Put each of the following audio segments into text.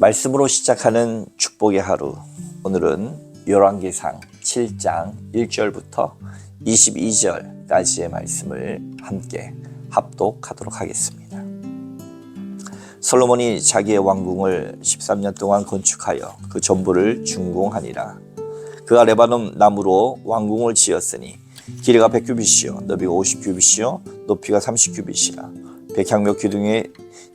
말씀으로 시작하는 축복의 하루. 오늘은 열왕기상 7장 1절부터 22절까지의 말씀을 함께 합독하도록 하겠습니다. 솔로몬이 자기의 왕궁을 13년 동안 건축하여 그 전부를 준공하니라. 그가 레바논 나무로 왕궁을 지었으니 길이가 100규빗이요 너비가 50규빗이요 높이가 30규빗이라. 백향목 기둥에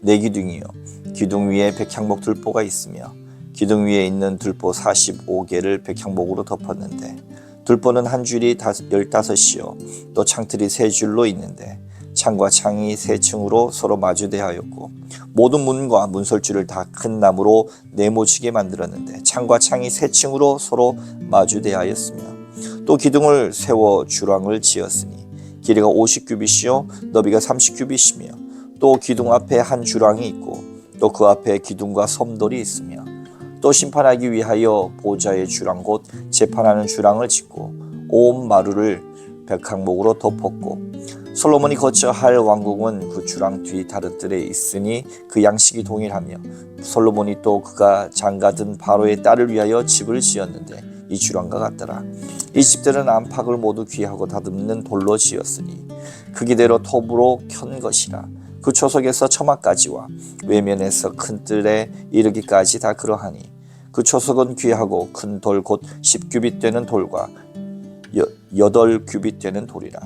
4기둥이요 기둥 위에 백향목 들보가 있으며 기둥 위에 있는 들보 45개를 백향목으로 덮었는데 들보는 한 줄이 15이요 또 창틀이 3줄로 있는데 창과 창이 3층으로 서로 마주대하였고 모든 문과 문설주를 다 큰 나무로 네모지게 만들었는데 창과 창이 3층으로 서로 마주대하였으며 또 기둥을 세워 주랑을 지었으니 길이가 50규빗이요 너비가 30규빗이며 또 기둥 앞에 한 주랑이 있고 또 그 앞에 기둥과 섬돌이 있으며 또 심판하기 위하여 보좌의 주랑 곧 재판하는 주랑을 짓고 온 마루를 백향목으로 덮었고 솔로몬이 거처 할 왕궁은 그 주랑 뒤 다른 뜰에 있으니 그 양식이 동일하며 솔로몬이 또 그가 장가든 바로의 딸을 위하여 집을 지었는데 이 주랑과 같더라. 이 집들은 안팎을 모두 귀하고 다듬는 돌로 지었으니 크기대로 톱으로 켠 것이라. 그 초석에서 처마까지와 외면에서 큰 뜰에 이르기까지 다 그러하니 그 초석은 귀하고 큰 돌 곧 10규빗 되는 돌과 8규빗 되는 돌이라.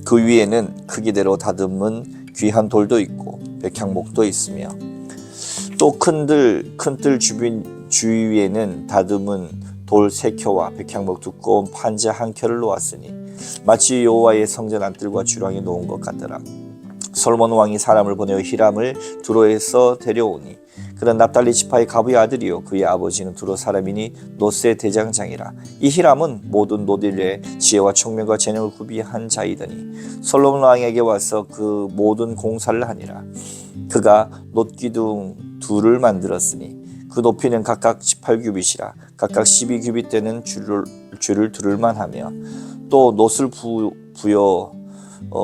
그 위에는 크기대로 다듬은 귀한 돌도 있고 백향목도 있으며 또 큰 뜰 주위에는 다듬은 돌 3켜와 백향목 두꺼운 판자 한 켜를 놓았으니 마치 여호와의 성전 안뜰과 주랑이 놓은 것 같더라. 솔로몬 왕이 사람을 보내어 히람을 두로에서 데려오니 그는 납달리 지파의 가부의 아들이요 그의 아버지는 두로 사람이니 노스의 대장장이라. 이 히람은 모든 노딜의 지혜와 총명과 재능을 구비한 자이더니 솔로몬 왕에게 와서 그 모든 공사를 하니라. 그가 놋기둥 둘을 만들었으니 그 높이는 각각 18규빗이라. 각각 12규빗 되는 줄을 두를만 하며 또 놋을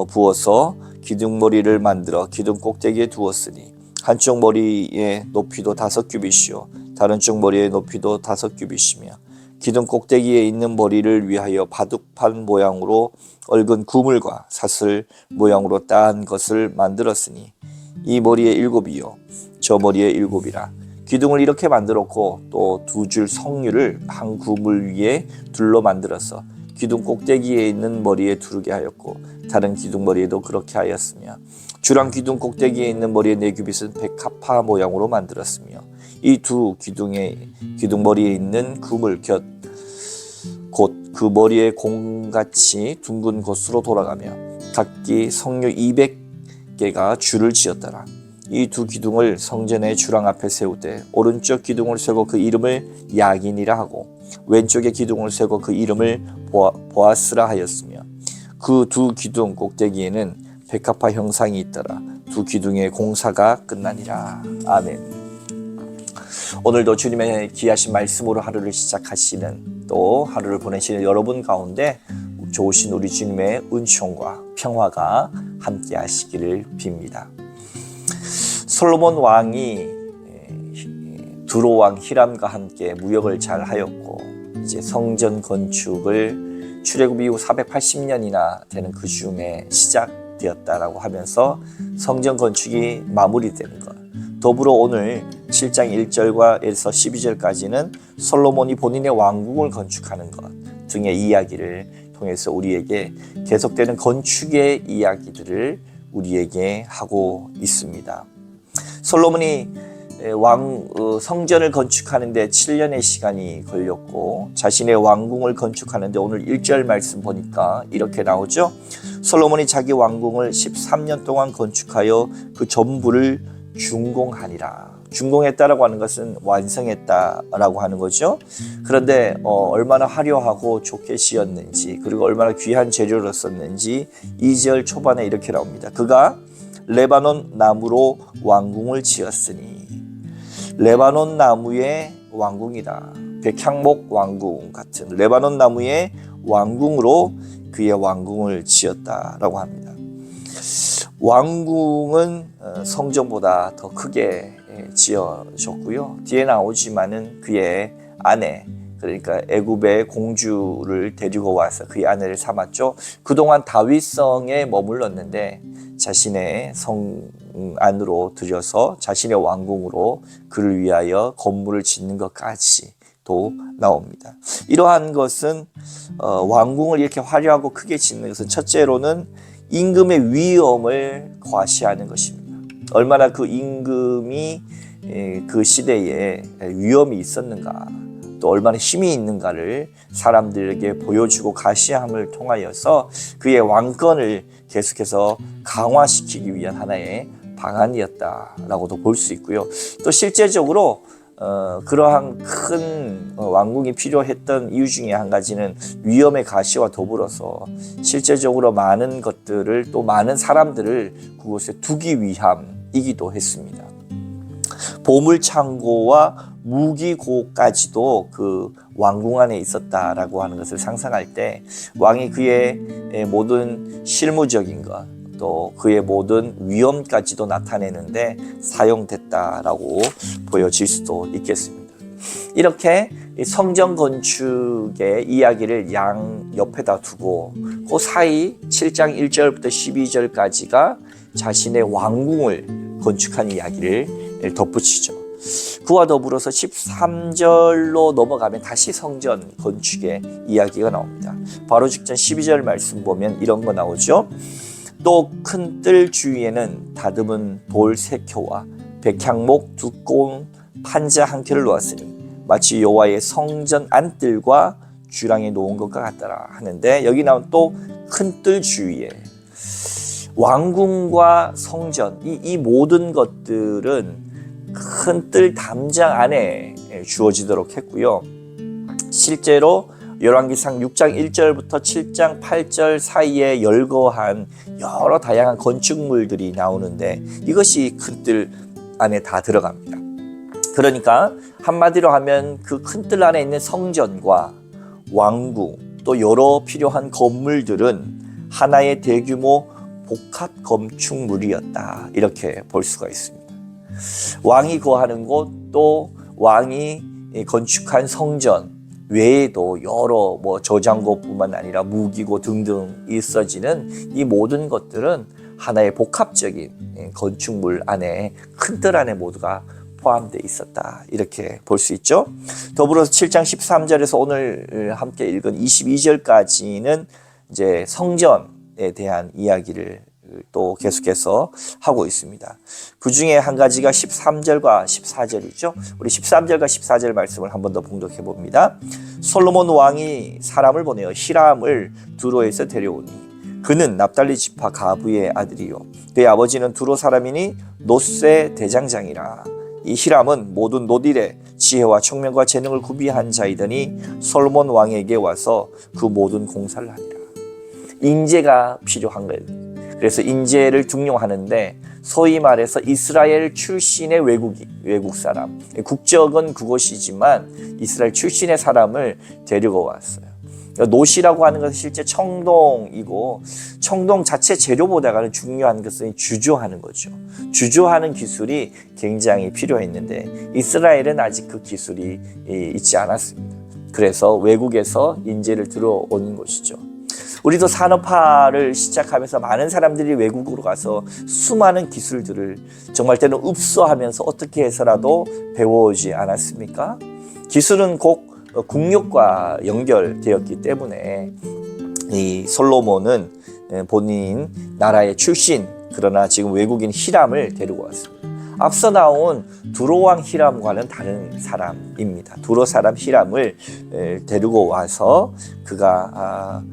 부어서 기둥머리를 만들어 기둥 꼭대기에 두었으니 한쪽 머리의 높이도 5규빗이요 다른 쪽 머리의 높이도 5규빗이며 기둥 꼭대기에 있는 머리를 위하여 바둑판 모양으로 얽은 구물과 사슬 모양으로 따은 것을 만들었으니 이 머리에 7이요 저 머리에 7이라. 기둥을 이렇게 만들었고 또 2줄 성류를 한 구물 위에 둘러 만들어서 기둥 꼭대기에 있는 머리에 두르게 하였고 다른 기둥 머리에도 그렇게 하였으며 주랑 기둥 꼭대기에 있는 머리의 4규빗은 백합화 모양으로 만들었으며 이 두 기둥 머리에 있는 그물 곁 곧 그 머리의 공같이 둥근 곳으로 돌아가며 각기 성류 200개가 줄을 지었더라. 이 두 기둥을 성전의 주랑 앞에 세우되 오른쪽 기둥을 세고 그 이름을 야긴이라 하고 왼쪽의 기둥을 세고 그 이름을 보아스라 하였으며 그 두 기둥 꼭대기에는 백합화 형상이 있더라. 두 기둥의 공사가 끝나니라. 아멘. 오늘도 주님의 귀하신 말씀으로 하루를 시작하시는 또 하루를 보내시는 여러분 가운데 좋으신 우리 주님의 은총과 평화가 함께 하시기를 빕니다. 솔로몬 왕이 두로 왕 히람과 함께 무역을 잘 하였고 이제 성전 건축을 출애굽 이후 480년이나 되는 그 즈음에 시작되었다라고 하면서 성전 건축이 마무리되는 것, 더불어 오늘 7장 1절과 12절까지는 솔로몬이 본인의 왕궁을 건축하는 것 등의 이야기를 통해서 우리에게 계속되는 건축의 이야기들을 우리에게 하고 있습니다. 솔로몬이 성전을 건축하는데 7년의 시간이 걸렸고 자신의 왕궁을 건축하는데 오늘 1절 말씀 보니까 이렇게 나오죠. 솔로몬이 자기 왕궁을 13년 동안 건축하여 그 전부를 준공하니라. 준공했다라고 하는 것은 완성했다라고 하는 거죠. 그런데 얼마나 화려하고 좋게 지었는지 그리고 얼마나 귀한 재료를 썼는지 2절 초반에 이렇게 나옵니다. 그가 레바논 나무로 왕궁을 지었으니 레바논 나무의 왕궁이다. 백향목 왕궁 같은 레바논 나무의 왕궁으로 그의 왕궁을 지었다라고 합니다. 왕궁은 성전보다 더 크게 지어줬고요. 뒤에 나오지만은 그의 아내, 그러니까 애굽의 공주를 데리고 와서 그의 아내를 삼았죠. 그동안 다윗성에 머물렀는데 자신의 성 안으로 들여서 자신의 왕궁으로 그를 위하여 건물을 짓는 것까지도 나옵니다. 이러한 것은 왕궁을 이렇게 화려하고 크게 짓는 것은 첫째로는 임금의 위엄을 과시하는 것입니다. 얼마나 그 임금이 그 시대에 위엄이 있었는가, 또 얼마나 힘이 있는가를 사람들에게 보여주고 가시함을 통하여서 그의 왕권을 계속해서 강화시키기 위한 하나의 방안이었다라고도 볼 수 있고요. 또 실제적으로 그러한 큰 왕궁이 필요했던 이유 중에 한 가지는 위엄의 가시와 더불어서 실제적으로 많은 것들을, 또 많은 사람들을 그곳에 두기 위함이기도 했습니다. 보물창고와 무기고까지도 그 왕궁 안에 있었다라고 하는 것을 상상할 때 왕이 그의 모든 실무적인 것, 또 그의 모든 위엄까지도 나타내는데 사용됐다라고 보여질 수도 있겠습니다. 이렇게 성전 건축의 이야기를 양 옆에다 두고 그 사이 7장 1절부터 12절까지가 자신의 왕궁을 건축한 이야기를 덧붙이죠. 그와 더불어서 13절로 넘어가면 다시 성전 건축의 이야기가 나옵니다. 바로 직전 12절 말씀 보면 이런 거 나오죠. 또 큰 뜰 주위에는 다듬은 돌 3켜와 백향목 2꼰 판자 1켜를 놓았으니 마치 여호와의 성전 안뜰과 주랑에 놓은 것과 같더라 하는데, 여기 나온 또 큰 뜰 주위에 왕궁과 성전, 이 모든 것들은 큰 뜰 담장 안에 주어지도록 했고요. 실제로 열왕기상 6장 1절부터 7장 8절 사이에 열거한 여러 다양한 건축물들이 나오는데 이것이 큰 뜰 안에 다 들어갑니다. 그러니까 한마디로 하면 그 큰 뜰 안에 있는 성전과 왕궁, 또 여러 필요한 건물들은 하나의 대규모 복합 건축물이었다, 이렇게 볼 수가 있습니다. 왕이 거하는 곳, 또 왕이 건축한 성전 외에도 여러 저장고뿐만 아니라 무기고 등등 있어지는 이 모든 것들은 하나의 복합적인 건축물 안에, 큰 뜰 안에 모두가 포함되어 있었다, 이렇게 볼 수 있죠. 더불어서 7장 13절에서 오늘 함께 읽은 22절까지는 이제 성전에 대한 이야기를 또 계속해서 하고 있습니다. 그 중에 한 가지가 13절과 14절이죠. 우리 13절과 14절 말씀을 한 번 더 봉독해 봅니다. 솔로몬 왕이 사람을 보내어 히람을 두로에서 데려오니 그는 납달리 지파 가브의 아들이요 그의 아버지는 두로 사람이니 노세 대장장이라. 이 히람은 모든 노딜의 지혜와 청명과 재능을 구비한 자이더니 솔로몬 왕에게 와서 그 모든 공사를 하니라. 인재가 필요한 거예요. 그래서 인재를 등용하는데 소위 말해서 이스라엘 출신의 외국 사람, 국적은 그곳이지만 이스라엘 출신의 사람을 데리고 왔어요. 노시라고 하는 것은 실제 청동이고, 청동 자체 재료보다는 중요한 것은 주조하는 거죠. 주조하는 기술이 굉장히 필요했는데 이스라엘은 아직 그 기술이 있지 않았습니다. 그래서 외국에서 인재를 들어오는 것이죠. 우리도 산업화를 시작하면서 많은 사람들이 외국으로 가서 수많은 기술들을 정말 때는 읍소하면서 어떻게 해서라도 배워오지 않았습니까? 기술은 곧 국력과 연결되었기 때문에 이 솔로몬은 본인 나라의 출신, 그러나 지금 외국인 히람을 데리고 왔습니다. 앞서 나온 두로왕 히람과는 다른 사람입니다. 두로 사람 히람을 데리고 와서 그가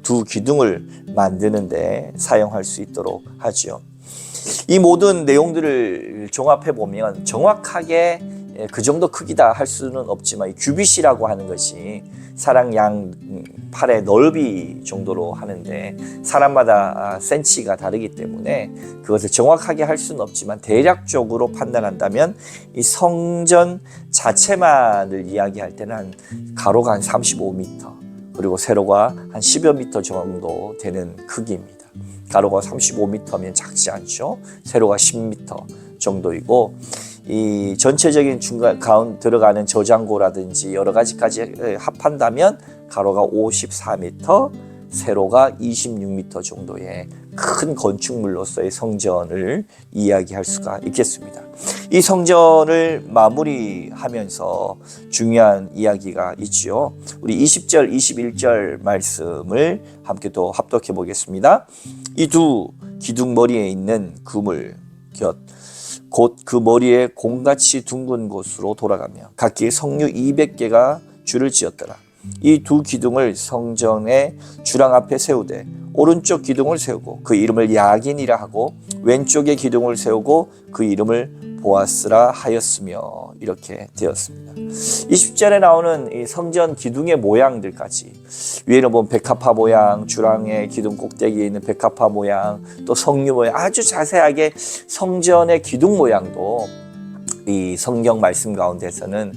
두 기둥을 만드는데 사용할 수 있도록 하죠. 이 모든 내용들을 종합해 보면 정확하게 그 정도 크기다 할 수는 없지만 이 규빗이라고 하는 것이 사람 양 팔의 넓이 정도로 하는데 사람마다 센치가 다르기 때문에 그것을 정확하게 할 수는 없지만 대략적으로 판단한다면 이 성전 자체만을 이야기할 때는 한 가로가 한 35m, 그리고 세로가 한 10여 미터 정도 되는 크기입니다. 가로가 35m면 작지 않죠. 세로가 10m 정도이고, 이 전체적인 중간 가운 들어가는 저장고라든지 여러 가지까지 합한다면 가로가 54m, 세로가 26m 정도의 큰 건축물로서의 성전을 이야기할 수가 있겠습니다. 이 성전을 마무리하면서 중요한 이야기가 있지요. 우리 20절, 21절 말씀을 함께 또 합독해 보겠습니다. 이 두 기둥머리에 있는 그물 곁 곧 그 머리에 공같이 둥근 곳으로 돌아가며 각기 석류 200개가 줄을 지었더라. 이 두 기둥을 성전의 주랑 앞에 세우되 오른쪽 기둥을 세우고 그 이름을 야긴이라 하고 왼쪽의 기둥을 세우고 그 이름을 보아스라 하였으며, 이렇게 되었습니다. 20절에 나오는 이 성전 기둥의 모양들까지, 위에는 보면 백합화 모양, 주랑의 기둥 꼭대기에 있는 백합화 모양, 또 석류 모양, 아주 자세하게 성전의 기둥 모양도 이 성경 말씀 가운데서는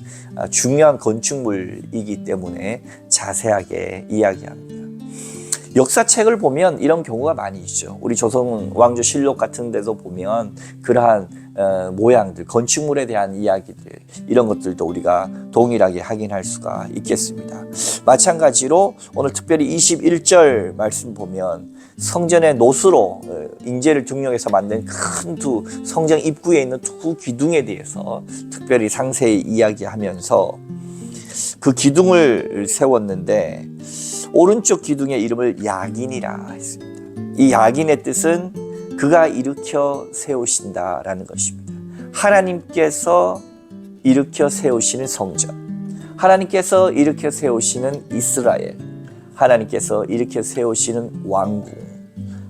중요한 건축물이기 때문에 자세하게 이야기합니다. 역사책을 보면 이런 경우가 많이 있죠. 우리 조선 왕조 실록 같은 데도 보면 그러한 모양들, 건축물에 대한 이야기들, 이런 것들도 우리가 동일하게 확인할 수가 있겠습니다. 마찬가지로 오늘 특별히 21절 말씀 보면 성전의 노수로 인재를 등용해서 만든 큰 두 성전 입구에 있는 두 기둥에 대해서 특별히 상세히 이야기하면서 그 기둥을 세웠는데 오른쪽 기둥의 이름을 야긴이라 했습니다. 이 야긴의 뜻은 그가 일으켜 세우신다라는 것입니다. 하나님께서 일으켜 세우시는 성전, 하나님께서 일으켜 세우시는 이스라엘, 하나님께서 일으켜 세우시는 왕궁,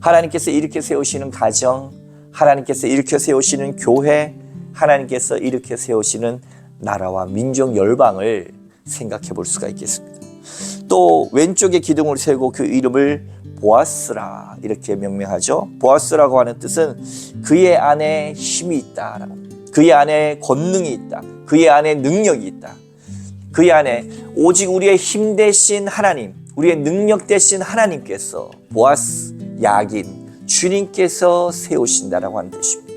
하나님께서 일으켜 세우시는 가정, 하나님께서 일으켜 세우시는 교회, 하나님께서 일으켜 세우시는 나라와 민족 열방을 생각해 볼 수가 있겠습니다. 또 왼쪽에 기둥을 세우고 그 이름을 보아스라 이렇게 명명하죠. 보아스라고 하는 뜻은 그의 안에 힘이 있다, 그의 안에 권능이 있다, 그의 안에 능력이 있다, 그의 안에 오직 우리의 힘 대신 하나님, 우리의 능력 대신 하나님께서, 보아스, 야긴, 주님께서 세우신다라고 하는 뜻입니다.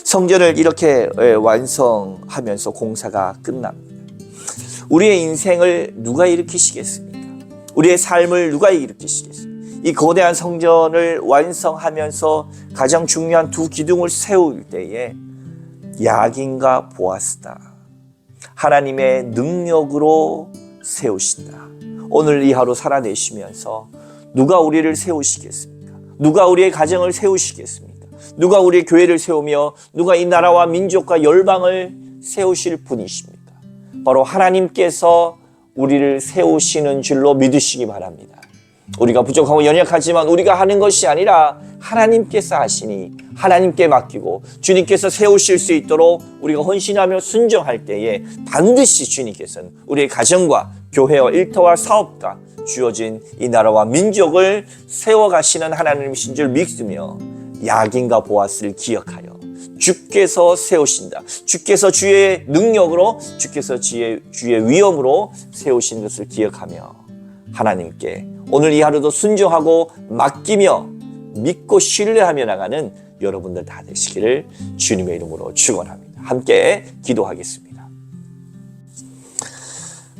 성전을 이렇게 완성하면서 공사가 끝납니다. 우리의 인생을 누가 일으키시겠습니까? 우리의 삶을 누가 일으키시겠습니까? 이 거대한 성전을 완성하면서 가장 중요한 두 기둥을 세울 때에 야긴과 보아스다, 하나님의 능력으로 세우신다. 오늘 이 하루 살아내시면서 누가 우리를 세우시겠습니까? 누가 우리의 가정을 세우시겠습니까? 누가 우리의 교회를 세우며 누가 이 나라와 민족과 열방을 세우실 분이십니까? 바로 하나님께서 우리를 세우시는 줄로 믿으시기 바랍니다. 우리가 부족하고 연약하지만 우리가 하는 것이 아니라 하나님께서 하시니 하나님께 맡기고 주님께서 세우실 수 있도록 우리가 헌신하며 순종할 때에 반드시 주님께서는 우리의 가정과 교회와 일터와 사업과 주어진 이 나라와 민족을 세워가시는 하나님이신 줄 믿으며 야긴과 보아스를 기억하여 주께서 세우신다, 주께서 주의 능력으로, 주께서 주의 위엄으로 세우신 것을 기억하며 하나님께 오늘 이 하루도 순종하고 맡기며 믿고 신뢰하며 나가는 여러분들 다 되시기를 주님의 이름으로 축원합니다. 함께 기도하겠습니다.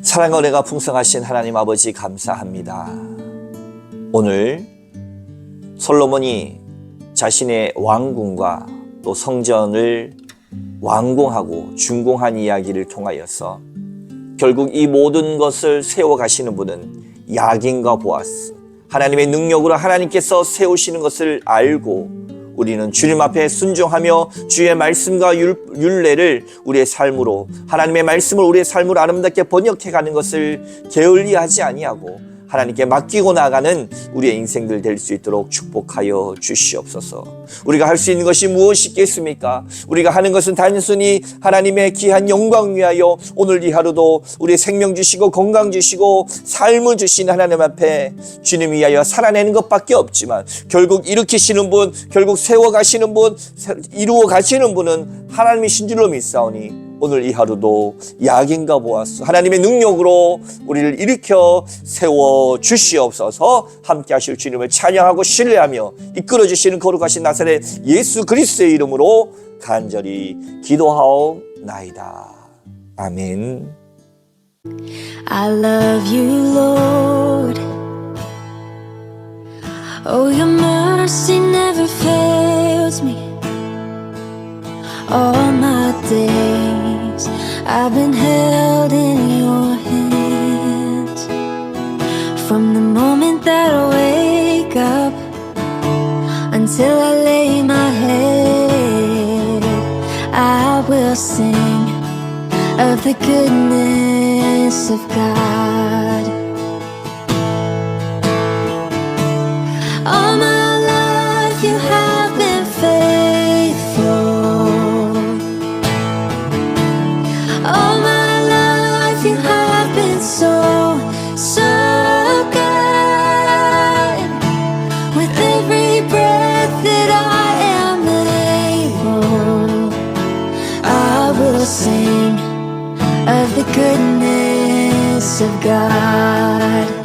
사랑과 은혜가 풍성하신 하나님 아버지 감사합니다. 오늘 솔로몬이 자신의 왕궁과 또 성전을 완공하고 준공한 이야기를 통하여서 결국 이 모든 것을 세워가시는 분은 야긴과 보아스, 하나님의 능력으로 하나님께서 세우시는 것을 알고 우리는 주님 앞에 순종하며 주의 말씀과 율례를 우리의 삶으로, 하나님의 말씀을 우리의 삶으로 아름답게 번역해가는 것을 게을리하지 아니하고 하나님께 맡기고 나가는 우리의 인생들 될 수 있도록 축복하여 주시옵소서. 우리가 할 수 있는 것이 무엇이 있겠습니까? 우리가 하는 것은 단순히 하나님의 귀한 영광 위하여 오늘 이 하루도 우리의 생명 주시고 건강 주시고 삶을 주신 하나님 앞에 주님 위하여 살아내는 것밖에 없지만 결국 일으키시는 분, 결국 세워가시는 분, 이루어 가시는 분은 하나님이신 줄로 믿사오니 오늘 이 하루도 야긴가 보았소. 하나님의 능력으로 우리를 일으켜 세워 주시옵소서. 함께 하실 주님을 찬양하고 신뢰하며 이끌어 주시는 거룩하신 나사렛 예수 그리스도의 이름으로 간절히 기도하옵나이다. 아멘. I love you, Lord. Oh, your mercy never fails me. All my days I've been held in your hands. From the moment that I wake up until I lay my head, I will sing of the goodness of God. All my life you have been faithful. All my life you have been so, so good. With every breath that I am able, I will sing of the goodness of God.